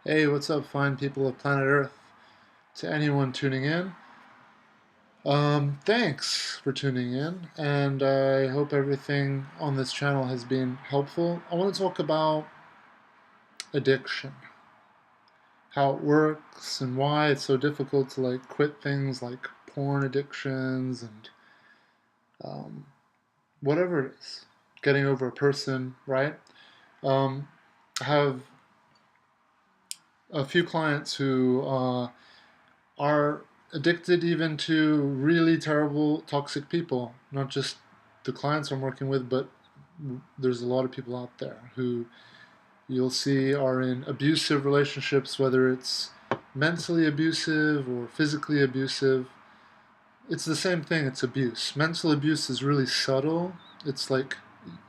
Hey, what's up, fine people of planet Earth? To anyone tuning in, thanks for tuning in, and I hope everything on this channel has been helpful. I want to talk about addiction, how it works, and why it's so difficult to quit things like porn addictions and um, whatever it is, getting over a person, right? Um, I have a few clients who are addicted even to really terrible, toxic people. Not just the clients I'm working with, but there's a lot of people out there who you'll see are in abusive relationships, whether it's mentally abusive or physically abusive. It's the same thing, it's abuse. Mental abuse is really subtle. It's like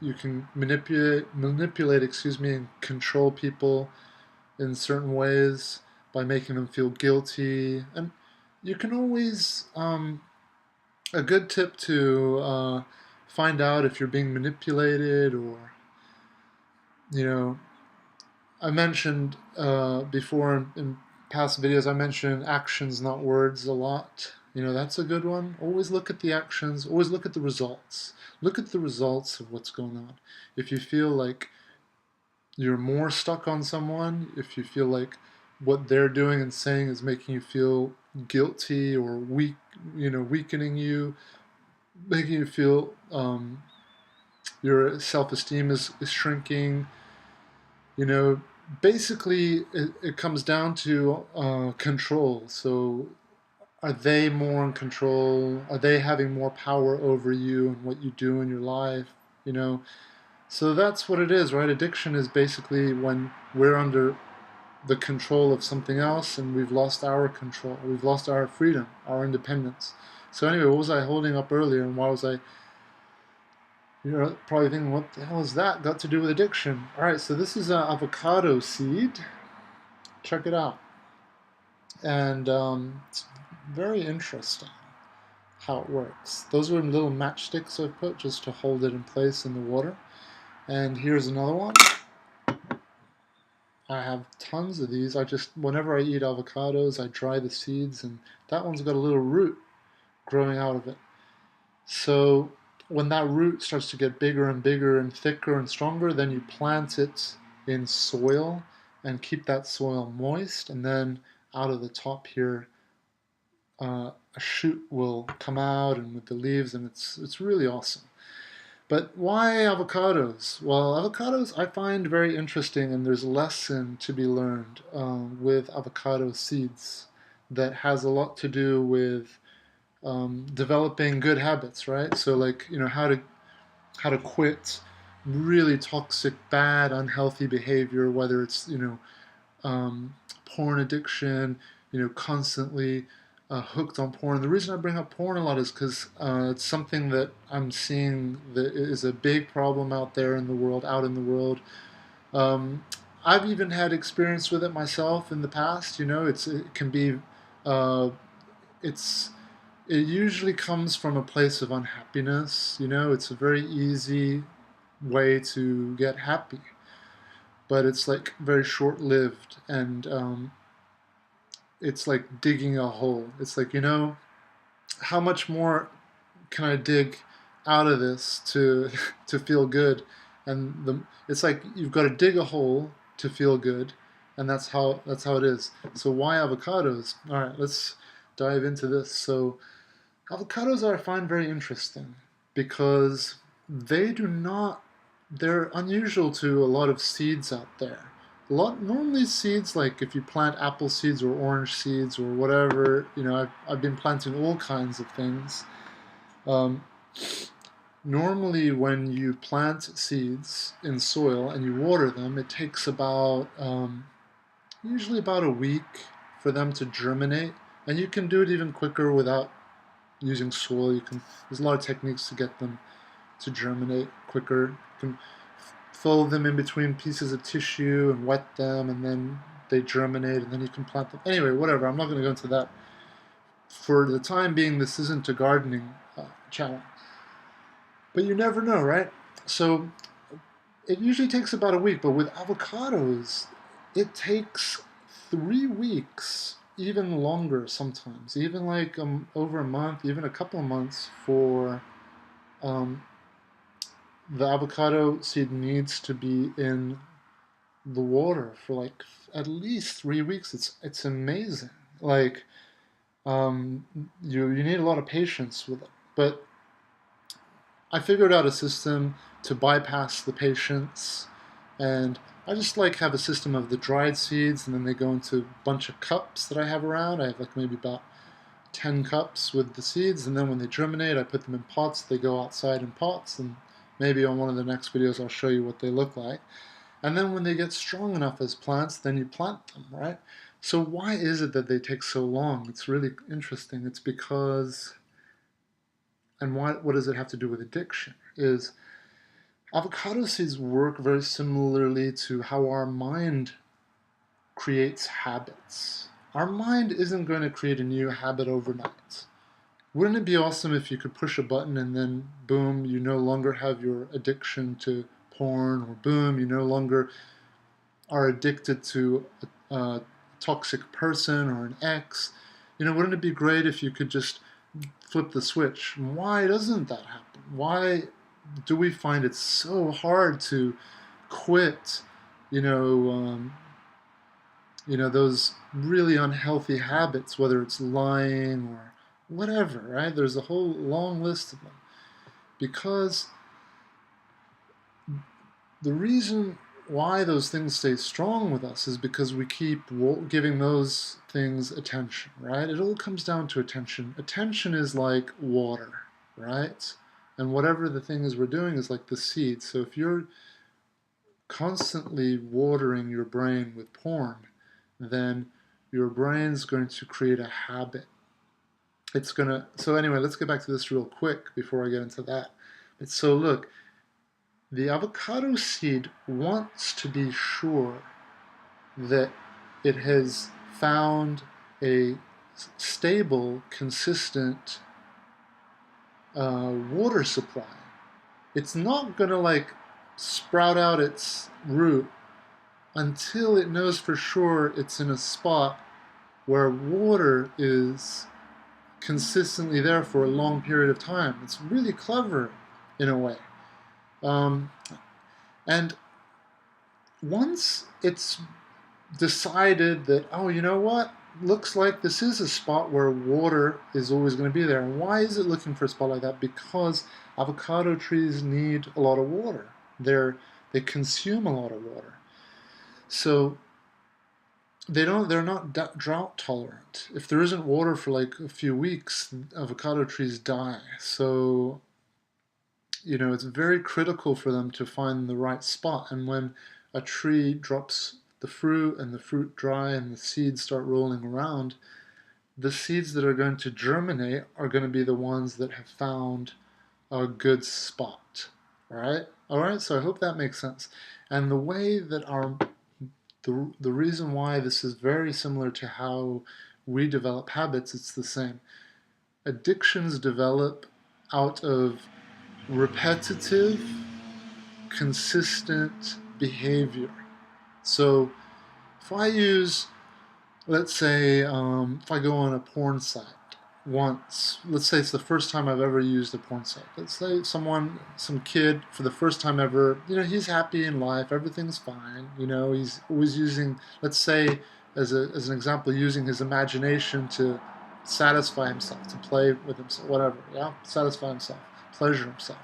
you can manipulate, and control people in certain ways by making them feel guilty. And you can always, a good tip to find out if you're being manipulated or, you know, I mentioned before in past videos, I mentioned actions, not words a lot. That's a good one. Always look at the actions, always look at the results. Look at the results of what's going on. If you feel like you're more stuck on someone, if you feel like what they're doing and saying is making you feel guilty or weak, weakening you, making you feel your self-esteem is shrinking, you know, basically it comes down to control. So are they more in control? Are they having more power over you and what you do in your life? You know, so that's what it is, right? Addiction is basically when we're under the control of something else and we've lost our control. We've lost our freedom, our independence. So anyway, what was I holding up earlier and why was I, you're probably thinking, what the hell is that got to do with addiction? All right, so this is an avocado seed. Check it out. And it's very interesting how it works. Those are little matchsticks I've put just to hold it in place in the water. And here's another one. I have tons of these. Whenever I eat avocados, I dry the seeds, and that one's got a little root growing out of it. So when that root starts to get bigger and bigger and thicker and stronger, then you plant it in soil and keep that soil moist, and then out of the top here, a shoot will come out and with the leaves, and it's really awesome. But why avocados? Well, avocados I find very interesting, and there's a lesson to be learned with avocado seeds that has a lot to do with developing good habits, right? So how to quit really toxic, bad, unhealthy behavior, whether it's porn addiction, constantly hooked on porn. The reason I bring up porn a lot is because it's something that I'm seeing that is a big problem out there in the world, out in the world. Um, I've even had experience with it myself in the past. It can be, uh, it's it usually comes from a place of unhappiness. It's a very easy way to get happy, but it's like very short-lived, and it's like digging a hole. It's like, how much more can I dig out of this to to feel good? And it's like you've got to dig a hole to feel good, and that's how it is. So why avocados? All right, let's dive into this. So avocados I find very interesting because they do not, they're unusual to a lot of seeds out there. Normally seeds, like if you plant apple seeds or orange seeds or whatever, I've been planting all kinds of things. Um, Normally when you plant seeds in soil and you water them, it takes usually about a week for them to germinate. And you can do it even quicker without using soil. There's a lot of techniques to get them to germinate quicker. You can fold them in between pieces of tissue and wet them, and then they germinate, and then you can plant them. Anyway, whatever. I'm not going to go into that. For the time being, this isn't a gardening channel. But you never know, right? So it usually takes about a week, but with avocados, it takes 3 weeks, even longer sometimes, even like over a month, even a couple of months for um, the avocado seed needs to be in the water for like at least 3 weeks. It's amazing. Like um, you need a lot of patience with it. But I figured out a system to bypass the patience, and I just like have a system of the dried seeds, and then they go into a bunch of cups that I have around. I have like maybe about 10 cups with the seeds, and then when they germinate, I put them in pots. They go outside in pots, and maybe on one of the next videos I'll show you what they look like. And then when they get strong enough as plants, then you plant them, right? So why is it that they take so long? It's really interesting. It's because, and what does it have to do with addiction? Is avocado seeds work very similarly to how our mind creates habits. Our mind isn't going to create a new habit overnight. Wouldn't it be awesome if you could push a button and then boom, you no longer have your addiction to porn, or boom, you no longer are addicted to a toxic person or an ex? Wouldn't it be great if you could just flip the switch? Why doesn't that happen? Why do we find it so hard to quit, you know, um, those really unhealthy habits, whether it's lying or whatever, right? There's a whole long list of them. Because the reason why those things stay strong with us is because we keep giving those things attention, right? It all comes down to attention. Attention is like water, right? And whatever the thing is we're doing is like the seed. So if you're constantly watering your brain with porn, then your brain's going to create a habit. So anyway, let's get back to this real quick before I get into that. So look, the avocado seed wants to be sure that it has found a stable, consistent water supply. It's not going to like sprout out its root until it knows for sure it's in a spot where water is consistently there for a long period of time. It's really clever in a way. Um, and once it's decided that, oh, you know what? Looks like this is a spot where water is always going to be there. And why is it looking for a spot like that? Because avocado trees need a lot of water. They consume a lot of water. So they're not drought tolerant. If there isn't water for like a few weeks, avocado trees die. So it's very critical for them to find the right spot. And when a tree drops the fruit and the fruit dry and the seeds start rolling around, the seeds that are going to germinate are going to be the ones that have found a good spot, right? All right, so I hope that makes sense. And the way that the reason why this is very similar to how we develop habits, it's the same. Addictions develop out of repetitive, consistent behavior. So if I use, let's say, if I go on a porn site once, let's say it's the first time I've ever used a porn site. Let's say some kid, for the first time ever, he's happy in life, everything's fine. He's always using, let's say, as an example, using his imagination to satisfy himself, to play with himself, whatever, yeah? Satisfy himself, pleasure himself.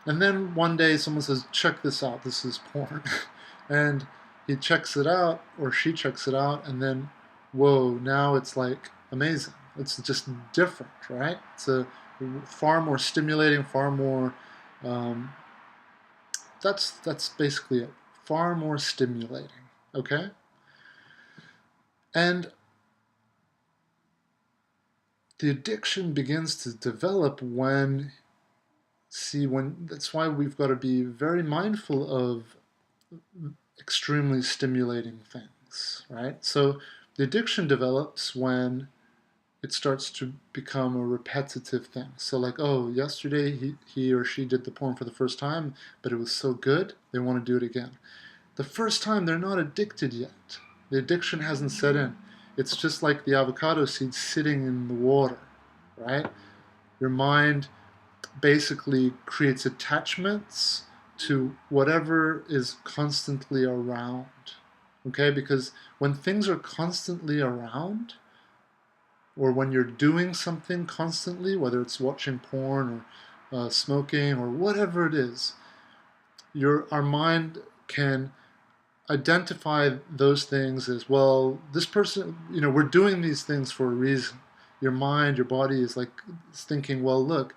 And then one day someone says, check this out, this is porn. And he checks it out, or she checks it out, and then, whoa, now it's like amazing. It's just different, right? It's a far more stimulating, far more, that's basically it. Far more stimulating, okay? And the addiction begins to develop that's why we've got to be very mindful of extremely stimulating things, right? So the addiction develops when it starts to become a repetitive thing. So like, oh, yesterday he or she did the porn for the first time, but it was so good, they want to do it again. The first time they're not addicted yet. The addiction hasn't set in. It's just like the avocado seed sitting in the water, right? Your mind basically creates attachments to whatever is constantly around. Okay? Because when things are constantly around, or when you're doing something constantly, whether it's watching porn or smoking or whatever it is, our mind can identify those things as, well, this person, we're doing these things for a reason. Your mind, your body is like thinking, well, look,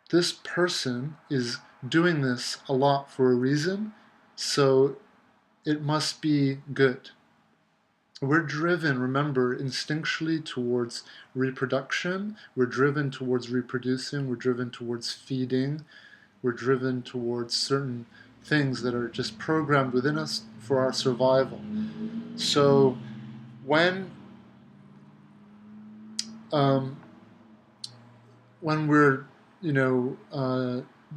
this person is doing this a lot for a reason, so it must be good. We're driven, remember, instinctually towards reproduction. We're driven towards reproducing. We're driven towards feeding. We're driven towards certain things that are just programmed within us for our survival. So when um, we're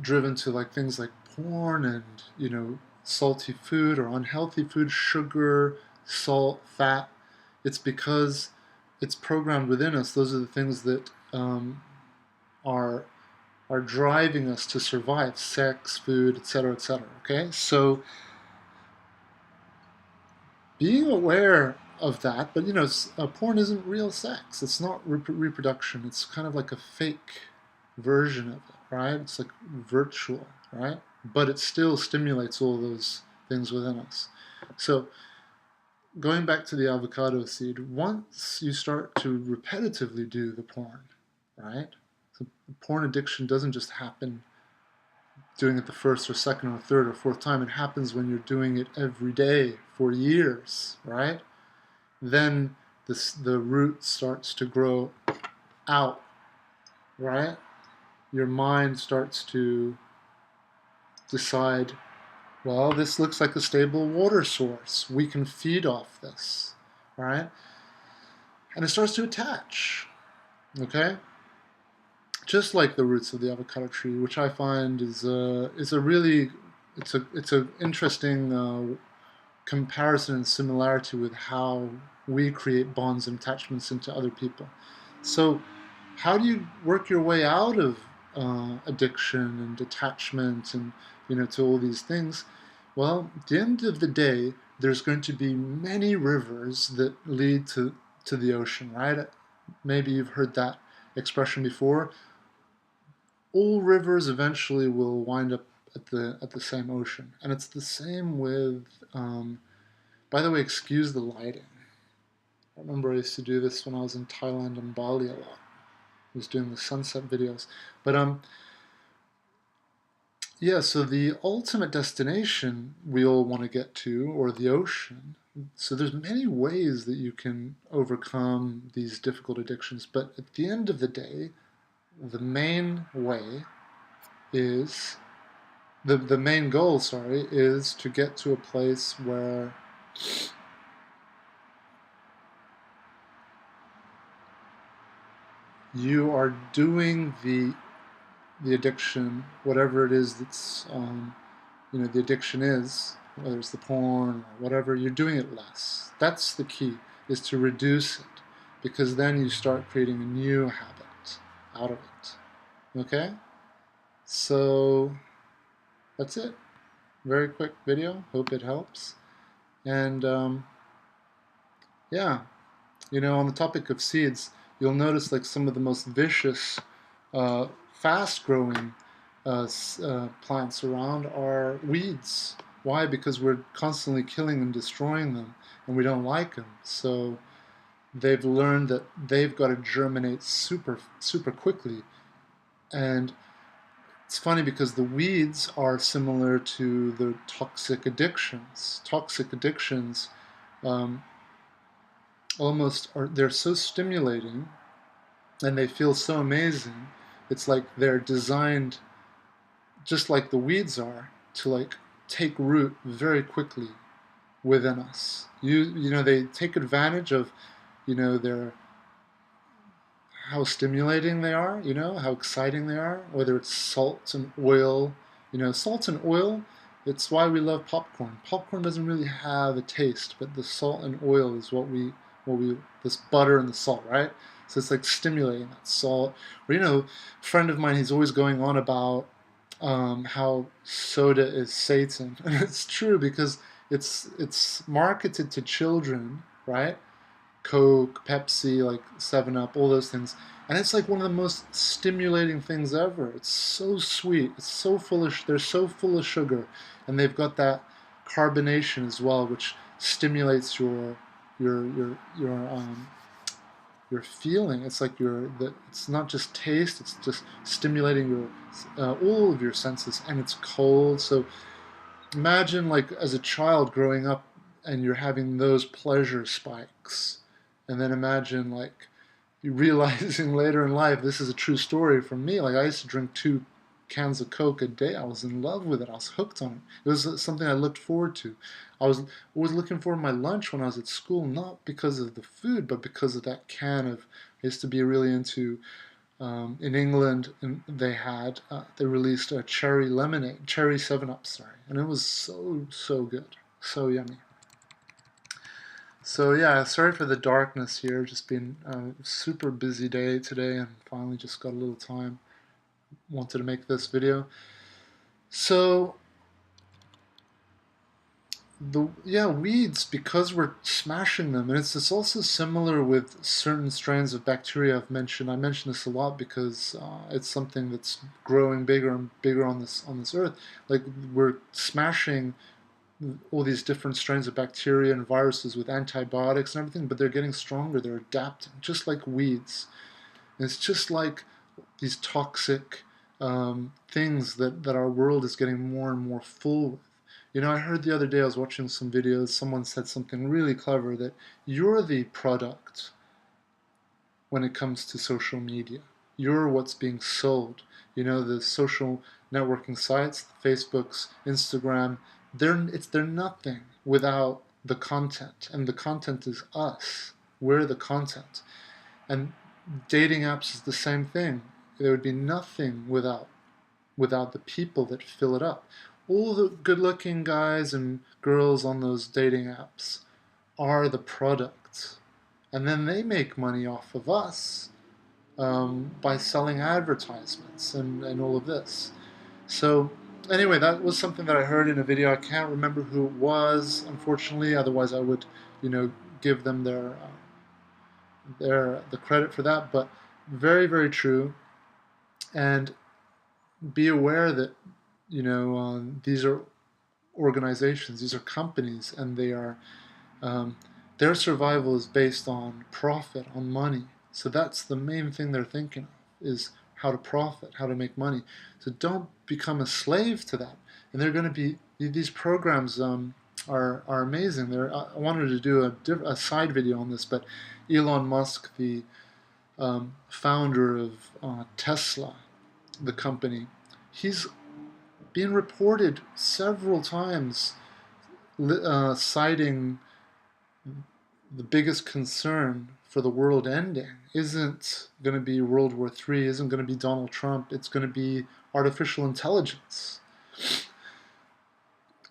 driven to like things like porn and salty food or unhealthy food, sugar, salt, fat, it's because it's programmed within us. Those are the things that are driving us to survive: sex, food, etc., etc. Okay, so being aware of that, but porn isn't real sex. It's not reproduction. It's kind of like a fake version of it, right? It's like virtual, right? But it still stimulates all those things within us. So going back to the avocado seed, once you start to repetitively do the porn, right? So porn addiction doesn't just happen doing it the first or second or third or fourth time. It happens when you're doing it every day for years, right? Then the root starts to grow out, right? Your mind starts to decide, well, this looks like a stable water source. We can feed off this, right? And it starts to attach, okay? Just like the roots of the avocado tree, which I find is a really it's a interesting comparison and similarity with how we create bonds and attachments into other people. So, how do you work your way out of addiction and attachment and to all these things? Well, at the end of the day, there's going to be many rivers that lead to the ocean, right? Maybe you've heard that expression before. All rivers eventually will wind up at the same ocean, and it's the same with. By the way, excuse the lighting. I remember I used to do this when I was in Thailand and Bali a lot. I was doing the sunset videos, but yeah. So the ultimate destination we all want to get to, or the ocean. So there's many ways that you can overcome these difficult addictions, but at the end of the day, the main way is the main goal, sorry, is to get to a place where you are doing the addiction, whatever it is that's the addiction is, whether it's the porn or whatever, you're doing it less. That's the key, is to reduce it, because then you start creating a new habit out of it. Okay? So that's it. Very quick video. Hope it helps. And yeah, on the topic of seeds, you'll notice like some of the most vicious, fast-growing plants around are weeds. Why? Because we're constantly killing and destroying them, and we don't like them. So they've learned that they've got to germinate super, super quickly. And it's funny because the weeds are similar to the toxic addictions. Toxic addictions they're so stimulating and they feel so amazing. It's like they're designed, just like the weeds are, to like take root very quickly within us. They take advantage of their how stimulating they are, how exciting they are, whether it's salt and oil. Salt and oil It's why we love popcorn. Popcorn doesn't really have a taste, but the salt and oil is what we this butter and the salt, right? So it's like stimulating that salt. Or a friend of mine, he's always going on about how soda is Satan, and it's true because it's marketed to children, right? Coke, Pepsi, like 7 Up, all those things. And it's like one of the most stimulating things ever. It's so sweet. It's so full of, they're so full of sugar. And they've got that carbonation as well, which stimulates your your feeling. It's like it's not just taste, it's just stimulating all of your senses. And it's cold. So imagine like as a child growing up and you're having those pleasure spikes, and then imagine like you realizing later in life, this is a true story from me, like I used to drink 2 cans of Coke a day. I was in love with it. I was hooked on it. It was something I looked forward to. I was always looking for my lunch when I was at school, not because of the food, but because of that can of, I used to be really into, in England, and they released a cherry lemonade, cherry 7 Up, sorry, and it was so good, so yummy. So yeah, sorry for the darkness here. Just been a super busy day today, and finally just got a little time. Wanted to make this video. So weeds, because we're smashing them, and it's also similar with certain strains of bacteria I've mentioned. I mention this a lot because it's something that's growing bigger and bigger on this earth. Like we're smashing all these different strains of bacteria and viruses with antibiotics and everything, but they're getting stronger. They're adapting, just like weeds. And it's just like these toxic things that our world is getting more and more full with. I heard the other day, I was watching some videos, someone said something really clever, that you're the product when it comes to social media. You're what's being sold. The social networking sites, Facebook's, Instagram, they're nothing without the content. And the content is us. We're the content. And dating apps is the same thing. There would be nothing without the people that fill it up. All the good-looking guys and girls on those dating apps are the product. And then they make money off of us by selling advertisements and all of this. So anyway, that was something that I heard in a video. I can't remember who it was, unfortunately. Otherwise, I would, give them the credit for that. But very, very true. And be aware that these are organizations, these are companies, and they are their survival is based on profit, on money. So that's the main thing they're thinking of, is how to profit, how to make money. So don't become a slave to that. And they're going to be, these programs are amazing. I wanted to do a side video on this, but Elon Musk, the founder of Tesla, the company, he's been reported several times citing the biggest concern for the world ending isn't going to be World War III, isn't going to be Donald Trump, it's going to be artificial intelligence.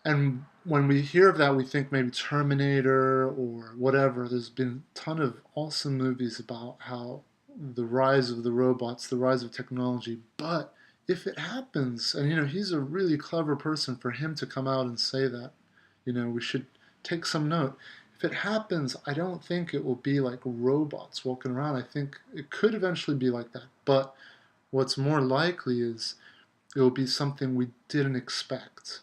And when we hear of that, we think maybe Terminator or whatever. There's been a ton of awesome movies about how the rise of the robots, the rise of technology. But if it happens, and he's a really clever person, for him to come out and say that, we should take some note. If it happens, I don't think it will be like robots walking around. I think it could eventually be like that. But what's more likely is it will be something we didn't expect.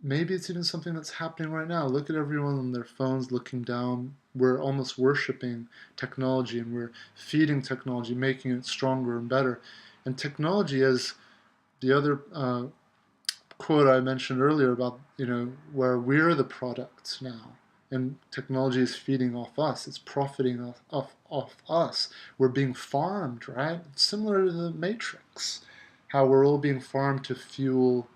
Maybe it's even something that's happening right now. Look at everyone on their phones looking down. We're almost worshiping technology, and we're feeding technology, making it stronger and better. And technology, as the other quote I mentioned earlier about, where we're the product now, and technology is feeding off us. It's profiting off us. We're being farmed, right? It's similar to the Matrix, how we're all being farmed to fuel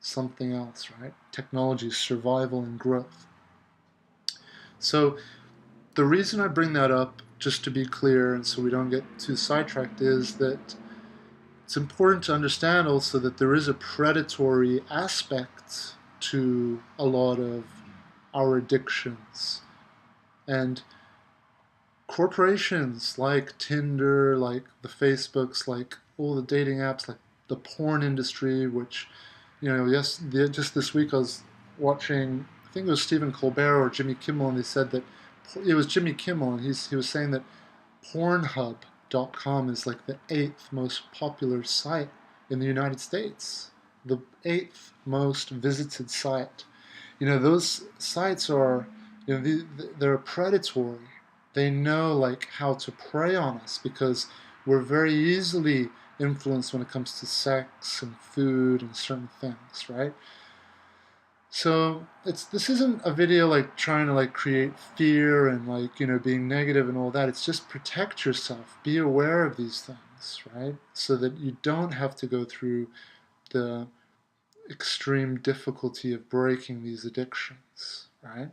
something else, right? Technology, survival, and growth. So the reason I bring that up, just to be clear, and so we don't get too sidetracked, is that it's important to understand also that there is a predatory aspect to a lot of our addictions. And corporations like Tinder, like the Facebooks, like all the dating apps, like the porn industry, which, just this week I was watching, I think it was Stephen Colbert or Jimmy Kimmel, and they said that it was Jimmy Kimmel, and he was saying that Pornhub.com is like the 8th most popular site in the United States, the 8th most visited site. Those sites are, they're predatory. They know like how to prey on us because we're very easily influenced when it comes to sex and food and certain things, right? So this isn't a video like trying to like create fear and like being negative and all that. It's just protect yourself. Be aware of these things, right? So that you don't have to go through the extreme difficulty of breaking these addictions, right?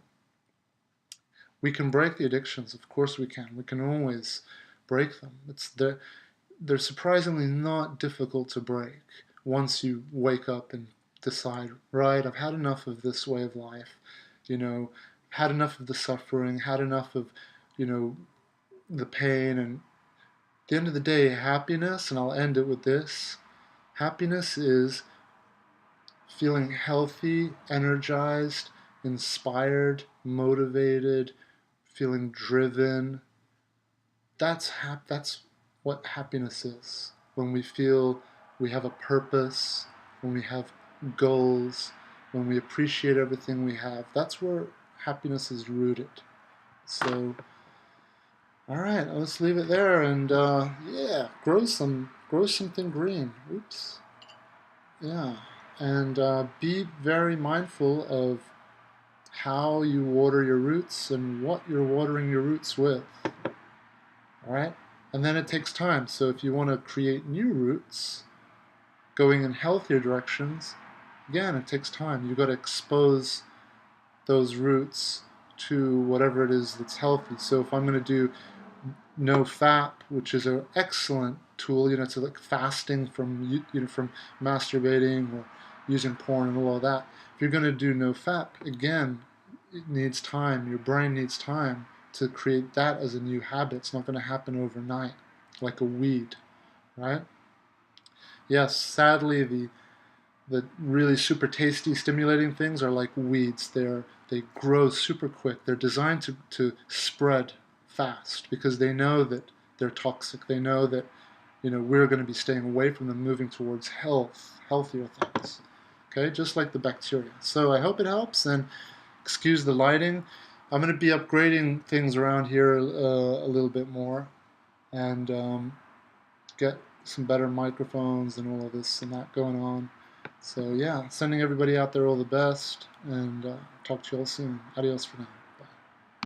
We can break the addictions, of course we can. We can always break them. They're surprisingly not difficult to break once you wake up and decide, right, I've had enough of this way of life, had enough of the suffering, had enough of, the pain. And at the end of the day, happiness, and I'll end it with this, happiness is feeling healthy, energized, inspired, motivated, feeling driven. That's what happiness is. When we feel we have a purpose, when we have goals, when we appreciate everything we have, that's where happiness is rooted. So, all right, let's leave it there, and yeah, grow something green. Oops. Yeah, and be very mindful of how you water your roots and what you're watering your roots with. All right, and then it takes time. So if you want to create new roots going in healthier directions, again, it takes time. You've got to expose those roots to whatever it is that's healthy. So if I'm going to do NoFap, which is an excellent tool, to like fasting from from masturbating or using porn and all of that. If you're going to do NoFap, again, it needs time. Your brain needs time to create that as a new habit. It's not going to happen overnight, like a weed, right? Yes, sadly, the really super tasty, stimulating things are like weeds. They grow super quick. They're designed to spread fast because they know that they're toxic. They know that we're going to be staying away from them, moving towards healthier things. Okay, just like the bacteria. So I hope it helps, and excuse the lighting. I'm going to be upgrading things around here a little bit more, and get some better microphones and all of this and that going on. So yeah, sending everybody out there all the best, and talk to you all soon. Adios for now.